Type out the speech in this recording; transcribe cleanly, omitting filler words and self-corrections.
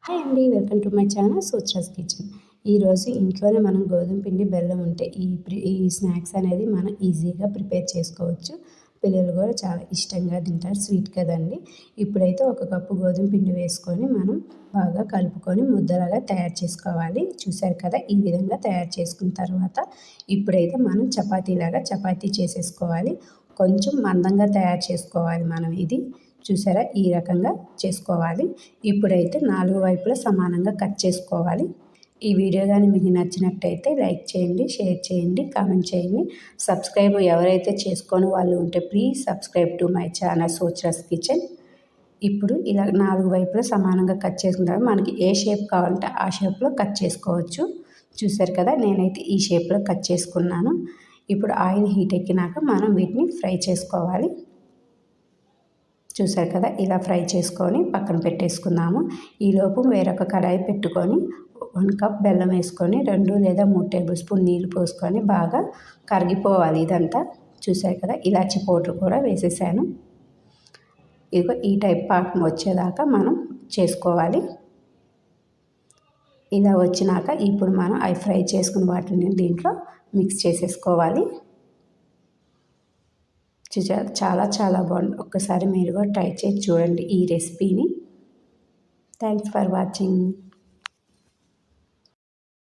Hi అండి, welcome to my channel sutras kitchen. ఈరోజు ఇంట్లోనే మనం గోధుమ పిండి బెల్లం ఉంటే ఈ స్నాక్స్ అనేది మనం ఈజీగా ప్రిపేర్ చేసుకోవచ్చు. పిల్లలు కూడా చాలా ఇష్టంగా తింటారు, స్వీట్ కదండి. ఇప్పుడైతే ఒక కప్పు గోధుమ పిండి వేసుకొని మనం బాగా కలుపుకొని ముద్దలాగా తయారు చేసుకోవాలి. చూసారు కదా, ఈ విధంగా తయారు చేసుకున్న తర్వాత ఇప్పుడైతే మనం చపాతీ చేసేసుకోవాలి. కొంచెం మందంగా తయారు చేసుకోవాలి మనం ఇది. చూసారా, ఈ రకంగా చేసుకోవాలి. ఇప్పుడైతే 4 వైపులా సమానంగా కట్ చేసుకోవాలి. ఈ వీడియో కానీ మీకు నచ్చినట్టయితే లైక్ చేయండి, షేర్ చేయండి, కామెంట్ చేయండి. సబ్స్క్రైబ్ ఎవరైతే చేసుకొని వాళ్ళు ఉంటే please subscribe to my channel sutras kitchen. ఇప్పుడు ఇలా 4 వైపులా సమానంగా కట్ చేసుకుంటారు. మనకి ఏ షేప్ కావాలంటే ఆ షేప్లో కట్ చేసుకోవచ్చు. చూసారు కదా, నేనైతే ఈ షేప్లో కట్ చేసుకున్నాను. ఇప్పుడు ఆయిల్ హీట్ ఎక్కినాక మనం వీటిని ఫ్రై చేసుకోవాలి. చూసారు కదా, ఇలా ఫ్రై చేసుకొని పక్కన పెట్టేసుకుందాము. ఈలోపు వేరొక కడాయి పెట్టుకొని 1 కప్ బెల్లం వేసుకొని 2 లేదా 3 టేబుల్ స్పూన్ నీళ్ళు పోసుకొని బాగా కరిగిపోవాలి ఇదంతా. చూసారు కదా, ఇలాచి పౌడర్ కూడా వేసేసాను. ఇదిగో ఈ టైప్ పాకం వచ్చేదాకా మనం చేసుకోవాలి. ఇలా వచ్చినాక ఇప్పుడు మనం అవి ఫ్రై చేసుకున్న వాటిని దీంట్లో మిక్స్ చేసేసుకోవాలి. చాలా చాలా బాగుంది. ఒక్కసారి మీరు కూడా ట్రై చేసి చూడండి ఈ రెసిపీని. Thanks for watching.